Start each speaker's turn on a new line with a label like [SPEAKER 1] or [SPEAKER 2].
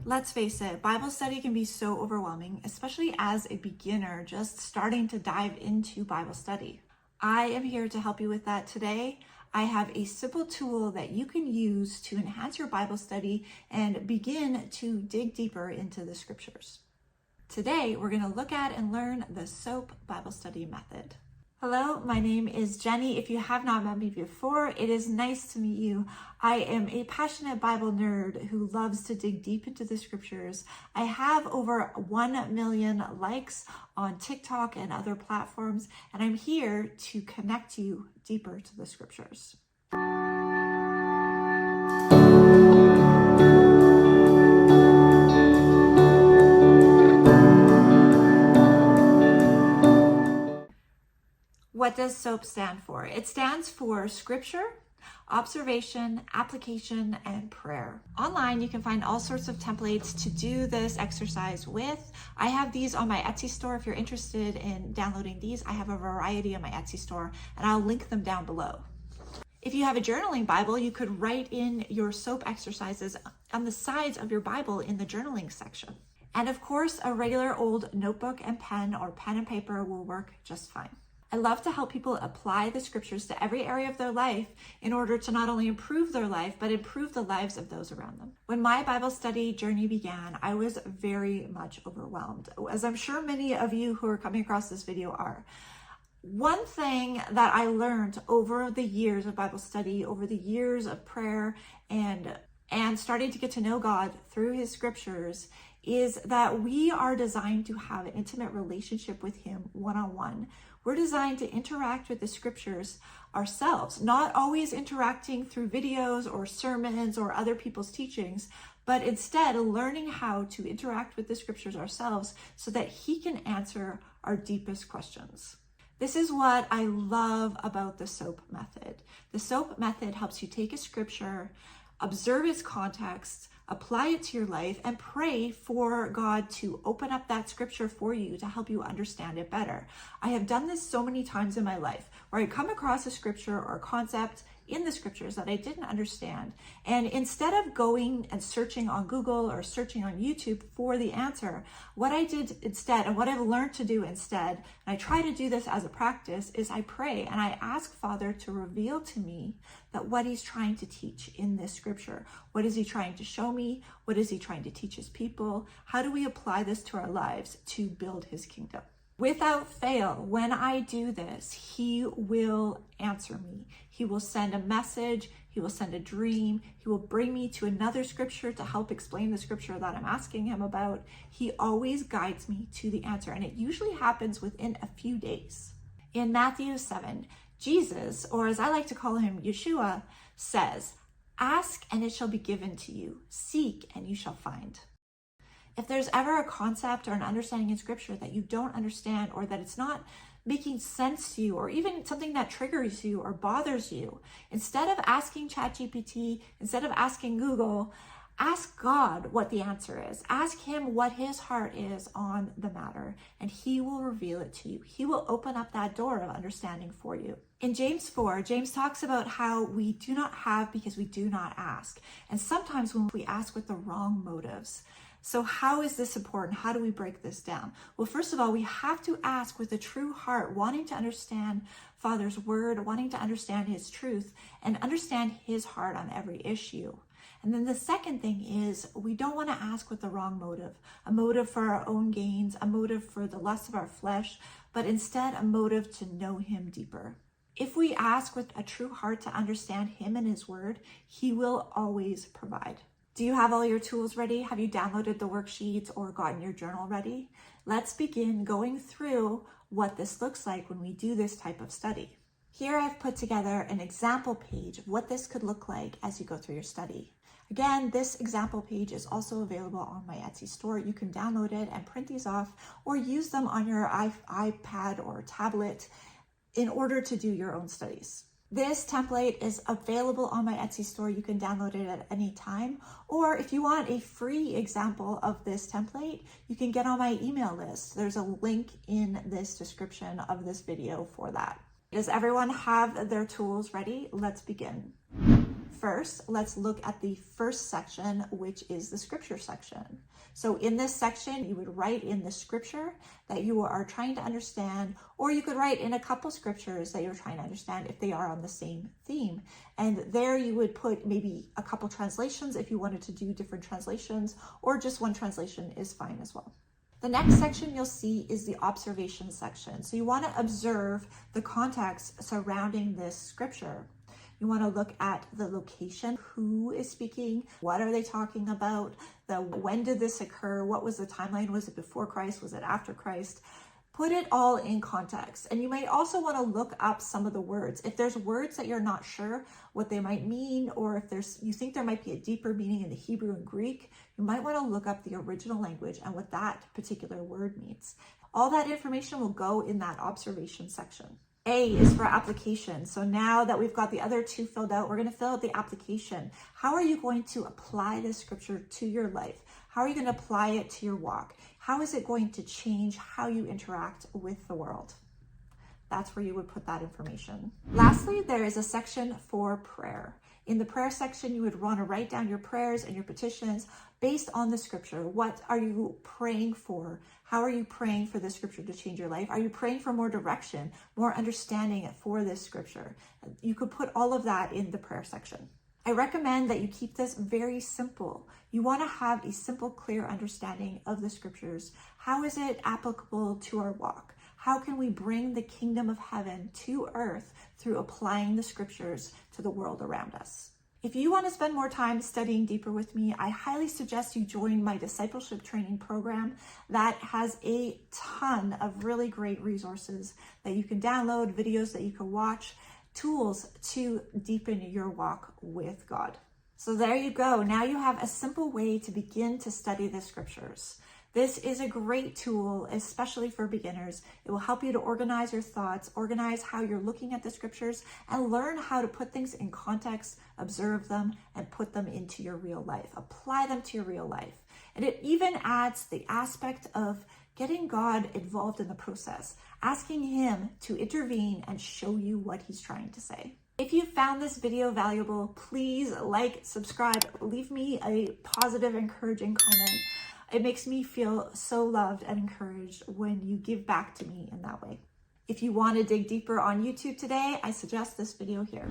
[SPEAKER 1] Let's face it, Bible study can be so overwhelming, especially as a beginner just starting to dive into Bible study. I am here to help you with that today. I have a simple tool that you can use to enhance your Bible study and begin to dig deeper into the scriptures. Today, we're going to look at and learn the SOAP Bible study method. Hello, my name is Jenny. If you have not met me before, it is nice to meet you. I am a passionate Bible nerd who loves to dig deep into the scriptures. I have over 1 million likes on TikTok and other platforms, and I'm here to connect you deeper to the scriptures. What does SOAP stand for? It stands for Scripture, Observation, Application, and Prayer. Online, you can find all sorts of templates to do this exercise with. I have these on my Etsy store. If you're interested in downloading these, I have a variety on my Etsy store, and I'll link them down below. If you have a journaling Bible, you could write in your SOAP exercises on the sides of your Bible in the journaling section. And of course, a regular old notebook and pen or pen and paper will work just fine. I love to help people apply the scriptures to every area of their life in order to not only improve their life, but improve the lives of those around them. When my Bible study journey began, I was very much overwhelmed, as I'm sure many of you who are coming across this video are. One thing that I learned over the years of Bible study, over the years of prayer and starting to get to know God through his scriptures is that we are designed to have an intimate relationship with him one-on-one. We're designed to interact with the scriptures ourselves, not always interacting through videos or sermons or other people's teachings, but instead learning how to interact with the scriptures ourselves so that he can answer our deepest questions. This is what I love about the SOAP method. The SOAP method helps you take a scripture, observe its context, apply it to your life, and pray for God to open up that scripture for you to help you understand it better. I have done this so many times in my life where I come across a scripture or a concept in the scriptures that I didn't understand. And instead of going and searching on Google or searching on YouTube for the answer, what I did instead, and what I've learned to do instead, and I try to do this as a practice, is I pray and I ask Father to reveal to me that what he's trying to teach in this scripture. What is he trying to show me? What is he trying to teach his people? How do we apply this to our lives to build his kingdom? Without fail, when I do this, he will answer me. He will send a message. He will send a dream. He will bring me to another scripture to help explain the scripture that I'm asking him about. He always guides me to the answer, and it usually happens within a few days. In Matthew 7, Jesus, or as I like to call him, Yeshua, says, "Ask and it shall be given to you. Seek and you shall find." If there's ever a concept or an understanding in scripture that you don't understand, or that it's not making sense to you, or even something that triggers you or bothers you, instead of asking ChatGPT, instead of asking Google, ask God what the answer is. Ask him what his heart is on the matter, and he will reveal it to you. He will open up that door of understanding for you. In James 4, James talks about how we do not have because we do not ask. And sometimes when we ask with the wrong motives. So how is this important? How do we break this down? Well, first of all, we have to ask with a true heart, wanting to understand Father's word, wanting to understand his truth, and understand his heart on every issue. And then the second thing is we don't want to ask with the wrong motive, a motive for our own gains, a motive for the lust of our flesh, but instead a motive to know him deeper. If we ask with a true heart to understand him and his word, he will always provide. Do you have all your tools ready? Have you downloaded the worksheets or gotten your journal ready? Let's begin going through what this looks like when we do this type of study. Here I've put together an example page of what this could look like as you go through your study. Again, this example page is also available on my Etsy store. You can download it and print these off or use them on your iPad or tablet in order to do your own studies. This template is available on my Etsy store. You can download it at any time. Or if you want a free example of this template, you can get on my email list. There's a link in this description of this video for that. Does everyone have their tools ready? Let's begin. First, let's look at the first section, which is the scripture section. So in this section, you would write in the scripture that you are trying to understand, or you could write in a couple scriptures that you're trying to understand if they are on the same theme. And there you would put maybe a couple translations if you wanted to do different translations, or just one translation is fine as well. The next section you'll see is the observation section. So you want to observe the context surrounding this scripture. You want to look at the location, who is speaking, what are they talking about, when did this occur, what was the timeline, was it before Christ, was it after Christ? Put it all in context. And you might also want to look up some of the words. If there's words that you're not sure what they might mean, or if you think there might be a deeper meaning in the Hebrew and Greek, you might want to look up the original language and what that particular word means. All that information will go in that observation section. A is for application. So now that we've got the other two filled out, we're going to fill out the application. How are you going to apply this scripture to your life? How are you going to apply it to your walk? How is it going to change how you interact with the world? That's where you would put that information. Lastly, there is a section for prayer. In the prayer section, you would want to write down your prayers and your petitions based on the scripture. What are you praying for? How are you praying for the scripture to change your life? Are you praying for more direction, more understanding for this scripture? You could put all of that in the prayer section. I recommend that you keep this very simple. You want to have a simple, clear understanding of the scriptures. How is it applicable to our walk? How can we bring the kingdom of heaven to earth through applying the scriptures to the world around us? If you want to spend more time studying deeper with me, I highly suggest you join my discipleship training program that has a ton of really great resources that you can download, videos that you can watch, tools to deepen your walk with God. So there you go. Now you have a simple way to begin to study the scriptures. This is a great tool, especially for beginners. It will help you to organize your thoughts, organize how you're looking at the scriptures, and learn how to put things in context, observe them, and put them into your real life. Apply them to your real life. And it even adds the aspect of getting God involved in the process, asking Him to intervene and show you what He's trying to say. If you found this video valuable, please like, subscribe, leave me a positive, encouraging comment. It makes me feel so loved and encouraged when you give back to me in that way. If you want to dig deeper on YouTube today, I suggest this video here.